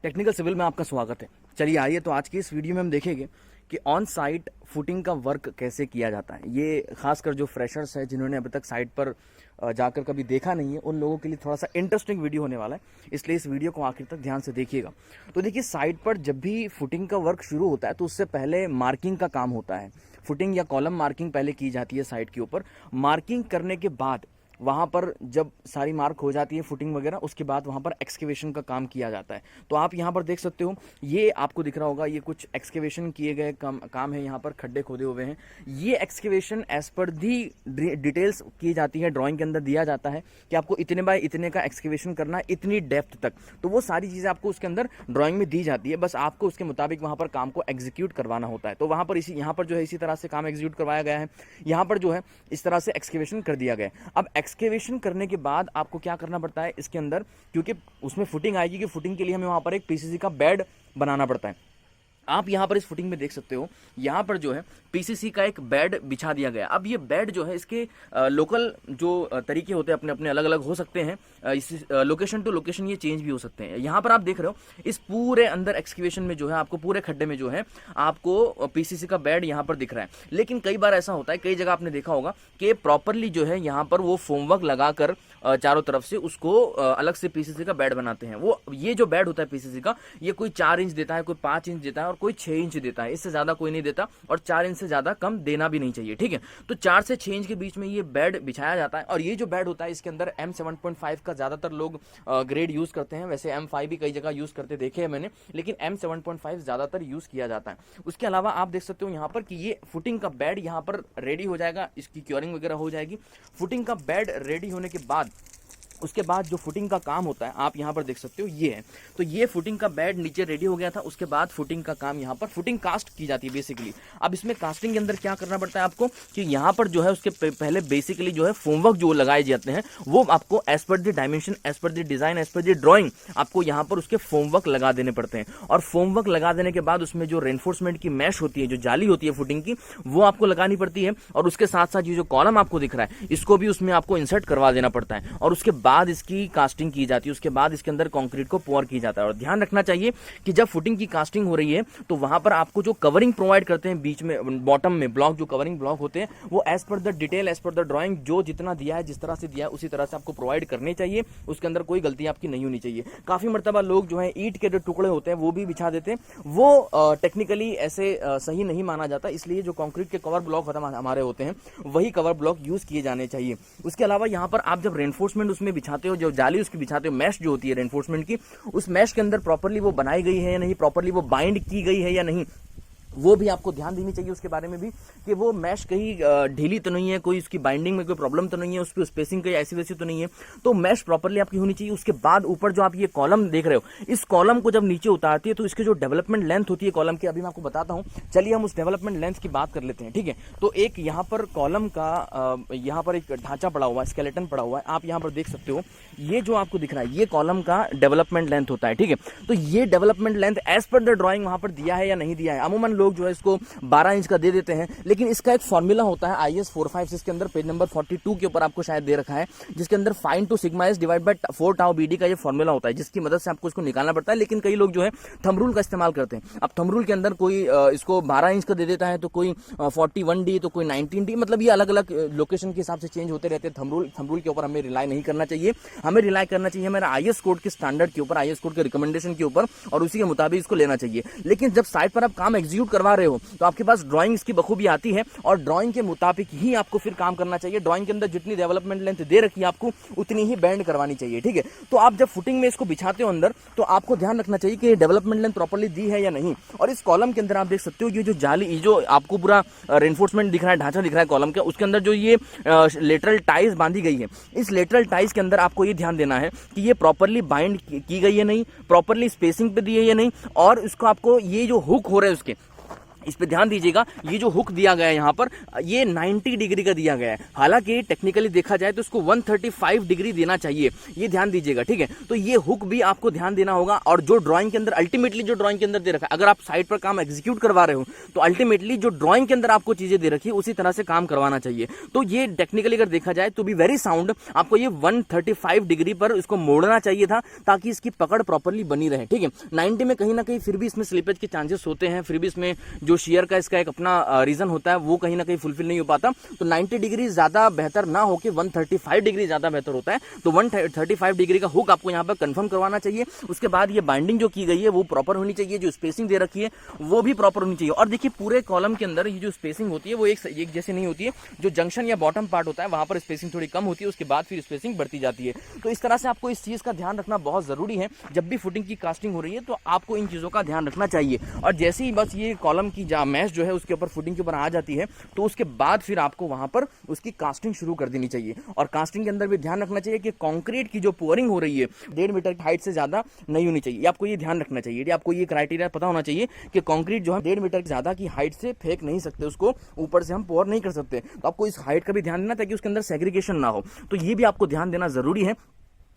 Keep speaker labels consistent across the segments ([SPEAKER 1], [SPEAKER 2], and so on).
[SPEAKER 1] Technical civil में आपका स्वागत है। चलिए आइए तो आज की इस वीडियो में हम देखेंगे कि ऑन साइट फुटिंग का वर्क कैसे किया जाता है। ये खासकर जो फ्रेशर्स है जिन्होंने अभी तक साइट पर जाकर कभी देखा नहीं है उन लोगों के लिए थोड़ा सा इंटरेस्टिंग वीडियो होने वाला है, इसलिए इस वीडियो को आखिर तक ध्यान से देखिएगा। तो देखिए, साइट पर जब भी फुटिंग का वर्क शुरू होता है तो उससे पहले मार्किंग का काम होता है। फुटिंग या कॉलम मार्किंग पहले की जाती है साइट के ऊपर। मार्किंग करने के बाद वहाँ पर जब सारी मार्क हो जाती है फुटिंग वगैरह, उसके बाद वहाँ पर एक्सकेवेशन का काम किया जाता है। तो आप यहाँ पर देख सकते हो, ये आपको दिख रहा होगा, ये कुछ एक्सकेवेशन किए गए काम है। यहाँ पर खड्डे खोदे हुए हैं। ये excavation as per the details की जाती है, ड्राइंग के अंदर दिया जाता है कि आपको इतने बाय इतने का एक्सकेवेशन करना है, इतनी डेप्थ तक। तो वो सारी चीज़ें आपको उसके अंदर ड्राइंग में दी जाती है, बस आपको उसके मुताबिक वहाँ पर काम को एग्जीक्यूट करवाना होता है। तो वहाँ पर यहाँ पर जो है इसी तरह से काम एग्जीक्यूट करवाया गया है। यहाँ पर जो है इस तरह से एक्सकेवेशन कर दिया गया है। अब एक्सकेवेशन करने के बाद आपको क्या करना पड़ता है इसके अंदर, क्योंकि उसमें फुटिंग आएगी कि फुटिंग के लिए हमें वहां पर एक पीसीसी का बेड बनाना पड़ता है। आप यहाँ पर इस फुटिंग में देख सकते हो, यहाँ पर जो है पीसीसी का एक बेड बिछा दिया गया। अब ये बेड जो है, इसके लोकल जो तरीके होते हैं अपने अपने अलग अलग हो सकते हैं। इस लोकेशन टू लोकेशन ये चेंज भी हो सकते हैं। यहाँ पर आप देख रहे हो, इस पूरे अंदर एक्सकेवेशन में जो है आपको पूरे खड्डे में जो है आपको पीसीसी का बेड यहाँ पर दिख रहा है। लेकिन कई बार ऐसा होता है, कई जगह आपने देखा होगा कि प्रॉपरली जो है यहाँ पर वो फोमवर्क लगाकर चारों तरफ से उसको अलग से पीसीसी का बेड बनाते हैं। वो ये जो बेड होता है पीसीसी का, ये कोई 4 इंच देता है, कोई 5 इंच देता है और कोई 6 इंच देता है। इससे ज्यादा कोई नहीं देता और 4 इंच से ज्यादा कम देना भी नहीं चाहिए, ठीक है। तो 4 से 6 इंच के बीच में ये बेड बिछाया जाता है। और ये जो बेड होता है इसके अंदर M7.5 का ज्यादातर लोग ग्रेड यूज करते हैं। वैसे M5 भी कई जगह यूज करते देखे हैं मैंने, लेकिन M7.5 ज्यादातर यूज किया जाता है। उसके अलावा आप देख सकते हो यहाँ पर कि ये फुटिंग का बेड यहाँ पर रेडी हो जाएगा, इसकी क्योरिंग वगैरह हो जाएगी। फुटिंग का बेड रेडी होने के बाद उसके बाद जो फुटिंग का काम होता है आप यहाँ पर देख सकते हो, ये है। तो ये फुटिंग का बेड नीचे रेडी हो गया था। उसके बाद फुटिंग का काम, यहाँ पर फुटिंग कास्ट की जाती है बेसिकली। अब इसमें कास्टिंग के अंदर क्या करना पड़ता है आपको कि यहाँ पर जो है उसके पहले बेसिकली जो है फोमवर्क जो लगाए जाते हैं वो आपको as per the dimension, as per the design, as per the drawing आपको यहाँ पर उसके फोमवर्क लगा देने पड़ते हैं। और फोमवर्क लगा देने के बाद उसमें जो रेनफोर्समेंट की मैश होती है, जो जाली होती है फुटिंग की, वो आपको लगानी पड़ती है। और उसके साथ साथ ये जो कॉलम आपको दिख रहा है इसको भी उसमें आपको इंसर्ट करवा देना पड़ता है। और उसके बाद इसकी कास्टिंग की जाती है। उसके बाद इसके अंदर कंक्रीट को पोर की जाता है। और ध्यान रखना चाहिए कि जब फुटिंग की कास्टिंग हो रही है तो वहां पर आपको जो कवरिंग प्रोवाइड करते हैं बीच में, बॉटम में ब्लॉक, जो कवरिंग ब्लॉक होते हैं वो as per the detail, as per the drawing, जो जितना दिया है, जिस तरह से दिया है उसी तरह से आपको प्रोवाइड करने चाहिए। उसके अंदर कोई गलती आपकी नहीं होनी चाहिए। काफी मर्तबा लोग जो है ईंट के जो टुकड़े होते हैं वो भी बिछा देते हैं, वो टेक्निकली ऐसे सही नहीं माना जाता। इसलिए जो कंक्रीट के कवर ब्लॉक हमारे होते हैं वही कवर ब्लॉक यूज किए जाने चाहिए। उसके अलावा यहाँ पर आप जब रेनफोर्समेंट उसमें बिछाते हो, जो जाली उसकी बिछाते हो, मैश जो होती है रेनफोर्समेंट की, उस मैश के अंदर प्रॉपर्ली वो बनाई गई है या नहीं, प्रॉपर्ली वो बाइंड की गई है या नहीं, वो भी आपको ध्यान देनी चाहिए। उसके बारे में भी कि वो मैश कहीं ढीली तो नहीं है, कोई उसकी बाइंडिंग में कोई प्रॉब्लम तो नहीं है, उसकी स्पेसिंग कहीं ऐसी वैसी तो नहीं है। तो मैश प्रॉपर्ली आपकी होनी चाहिए। उसके बाद ऊपर जो आप ये कॉलम देख रहे हो, इस कॉलम को जब नीचे उतारती है तो इसकी जो डेवलपमेंट लेंथ होती है कॉलम की, अभी मैं आपको बताता हूं। चलिए हम उस डेवलपमेंट लेंथ की बात कर लेते हैं, ठीक है। तो एक यहाँ पर कॉलम का यहाँ पर एक ढांचा पड़ा हुआ है, स्केलेटन पड़ा हुआ है, आप यहाँ पर देख सकते हो। ये जो आपको दिख रहा है ये कॉलम का डेवलपमेंट लेंथ होता है, ठीक है। तो ये development length as per the drawing वहां पर दिया है या नहीं दिया है। अमूमन लोग जो है इसको 12 इंच का दे देते हैं, लेकिन इसका एक फॉर्मूला होता है IS 456 के अंदर, पेज नंबर 42 के ऊपर आपको शायद दे रखा है, जिसके अंदर phi to sigma S divide by 4 tau BD का ये फॉर्मूला होता है, जिसकी मदद से आपको इसको निकालना पड़ता है। लेकिन कई लोग जो है थंब रूल का इस्तेमाल करते हैं। अब थंब रूल के अंदर कोई इसको 12 इंच का दे देता है, तो कोई 41D, तो कोई 19D, मतलब ये अलग अलग लोकेशन के हिसाब से चेंज होते रहते हैं। थंब रूल के ऊपर हमें रिलाई नहीं करना चाहिए। हमें रिलाई करना चाहिए हमारे IS कोड के स्टैंडर्ड के ऊपर, IS कोड के रिकमेंडेशन के ऊपर, और उसी के मुताबिक इसको लेना चाहिए। लेकिन जब साइट पर आप काम एग्जीक्यूट करवा रहे हो तो आपके पास ड्राइंग इसकी बखूबी आती है और ड्राइंग के मुताबिक ही आपको फिर काम करना चाहिए। ड्राइंग के अंदर जितनी डेवलपमेंट लेंथ दे रखी है आपको उतनी ही बैंड करवानी चाहिए, ठीक है। तो आप जब फुटिंग में इसको बिछाते हो अंदर, तो आपको ध्यान रखना चाहिए कि डेवलपमेंट लेंथ प्रॉपर्ली दी है या नहीं। और इस कॉलम के अंदर आप देख सकते हो ये जो जाली, ये जो आपको पूरा रेनफोर्समेंट दिख रहा है, ढांचा दिख रहा है कॉलम का, उसके अंदर जो ये लेटरल टाइज बांधी गई है, इस लेटरल टाइज के अंदर आपको ये ध्यान देना है कि ये प्रॉपर्ली बाइंड की गई है नहीं, प्रॉपर्ली स्पेसिंग पे दी है या नहीं। और इसको आपको ये जो हुक हो रहे हैं उसके, इस पे ध्यान दीजिएगा, ये जो हुक दिया गया है यहाँ पर, ये 90 डिग्री का दिया गया है। हालांकि टेक्निकली देखा जाए तो इसको 135 डिग्री देना चाहिए, ये ध्यान दीजिएगा, ठीक है। तो ये हुक भी आपको ध्यान देना होगा। और जो ड्राइंग के अंदर अल्टीमेटली जो ड्राइंग के अंदर दे रखा है, अगर आप साइड पर काम एग्जीक्यूट करवा रहे हो तो अल्टीमेटली जो ड्राइंग के अंदर आपको चीजें दे रखी है उसी तरह से काम करवाना चाहिए। तो ये टेक्निकली अगर देखा जाए तो भी वेरी साउंड, आपको ये 135 डिग्री पर इसको मोड़ना चाहिए था ताकि इसकी पकड़ प्रॉपरली बनी रहे, ठीक है। 90 में कहीं ना कहीं फिर भी इसमें स्लिपेज के चांसेस होते हैं, फिर भी इसमें जो शेयर का इसका एक अपना रीजन होता है वो कहीं ना कहीं फुलफिल नहीं हो पाता। तो 90 डिग्री ज्यादा बेहतर ना हो कि 135 डिग्री ज्यादा बेहतर होता है। तो 135 डिग्री का हुक आपको यहाँ पर कंफर्म करवाना चाहिए। उसके बाद ये बाइंडिंग जो की गई है वो प्रॉपर होनी चाहिए, जो स्पेसिंग दे रखी है वो भी प्रॉपर होनी चाहिए। और देखिए पूरे कॉलम के अंदर ये जो स्पेसिंग होती है वो एक जैसे नहीं होती है, जो जंक्शन या बॉटम पार्ट होता है वहां पर स्पेसिंग थोड़ी कम होती है, उसके बाद फिर स्पेसिंग बढ़ती जाती है। तो इस तरह से आपको इस चीज का ध्यान रखना बहुत जरूरी है। जब भी फुटिंग की कास्टिंग हो रही है तो आपको इन चीजों का ध्यान रखना चाहिए। और जैसे ही बस ये कॉलम की मैश जो है उसके ऊपर फुटिंग के ऊपर आ जाती है तो उसके बाद फिर आपको वहां पर उसकी कास्टिंग शुरू कर देनी चाहिए। और कास्टिंग के अंदर भी ध्यान रखना चाहिए कि कंक्रीट की जो पोरिंग हो रही है 1.5 मीटर की हाइट से ज्यादा नहीं होनी चाहिए। आपको ये ध्यान रखना चाहिए, आपको ये क्राइटेरिया पता होना चाहिए कि कंक्रीट जो है 1.5 मीटर की ज्यादा की हाइट से फेंक नहीं सकते, उसको ऊपर से हम पोर नहीं कर सकते। तो आपको इस हाइट का भी ध्यान देना ताकि उसके अंदर सेग्रीगेशन ना हो। तो ये भी आपको ध्यान देना जरूरी है।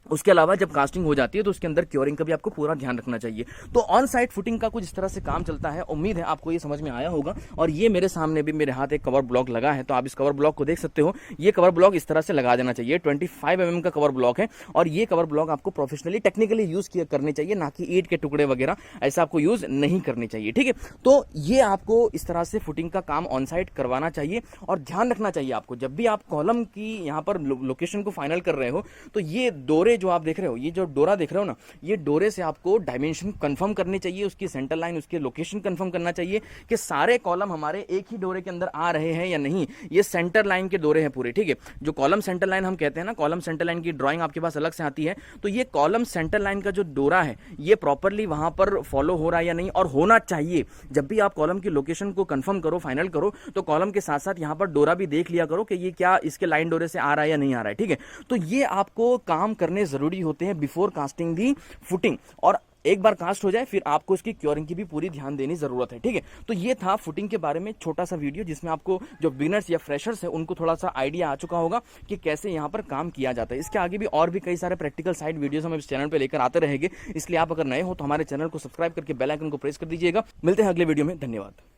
[SPEAKER 1] उसके अलावा जब कास्टिंग हो जाती है तो उसके अंदर क्योरिंग का भी आपको पूरा ध्यान रखना चाहिए। तो ऑन साइट फुटिंग का कुछ इस तरह से काम चलता है। उम्मीद है आपको ये समझ में आया होगा। और ये मेरे सामने भी मेरे हाथ एक कवर ब्लॉक लगा है, तो आप इस कवर ब्लॉक को देख सकते हो। ये कवर ब्लॉक इस तरह से लगा देना चाहिए। 25 mm का कवर ब्लॉक है और ये कवर ब्लॉक आपको प्रोफेशनली टेक्निकली यूज करने चाहिए, ना कि ईंट के टुकड़े वगैरह ऐसा आपको यूज नहीं करने चाहिए, ठीक है। तो ये आपको इस तरह से फुटिंग का काम ऑन साइट करवाना चाहिए। और ध्यान रखना चाहिए आपको, जब भी आप कॉलम की यहाँ पर लोकेशन को फाइनल कर रहे हो तो ये डोरे जो आप देख रहे हो, ये जो डोरा देख रहे हो ना, ये डोरे से आपको डायमेंशन कंफर्म करनी चाहिए, उसकी सेंटर लाइन, उसके लोकेशन कंफर्म करना चाहिए कि सारे कॉलम हमारे एक ही डोरे के अंदर आ रहे हैं या नहीं। ये सेंटर लाइन के डोरे हैं पूरे, ठीक है। जो कॉलम सेंटर लाइन हम कहते हैं ना, कॉलम सेंटर लाइन की ड्राइंग आपके पास अलग से आती है। तो ये कॉलम सेंटर लाइन का जो डोरा है ये प्रॉपरली वहां पर फॉलो हो रहा है या नहीं, और होना चाहिए। जब भी आप कॉलम की लोकेशन को कंफर्म करो, फाइनल करो, तो कॉलम के साथ साथ यहां पर डोरा भी देख लिया करो कि ये क्या इसके लाइन डोरे से आ रहा है या नहीं आ रहा है, ठीक है। तो ये आपको काम करने जरूरी होते हैं बिफोर कास्टिंग दी फुटिंग। और एक बार कास्ट हो जाए फिर आपको इसकी क्योरिंग की भी पूरी ध्यान देने जरूरत है, ठीक है। तो ये था फुटिंग के बारे में छोटा सा वीडियो, जिसमें आपको जो बिगिनर्स या फ्रेशर्स है उनको थोड़ा सा आइडिया आ चुका होगा कि कैसे यहाँ पर काम किया जाता है। इसके आगे भी और भी कई सारे प्रैक्टिकल साइड वीडियोस हम इस चैनल पे लेकर आते रहेंगे। इसलिए आप अगर नए हो तो हमारे चैनल को सब्सक्राइब करके बेल आइकन को प्रेस कर दीजिएगा। मिलते हैं अगले वीडियो में, धन्यवाद।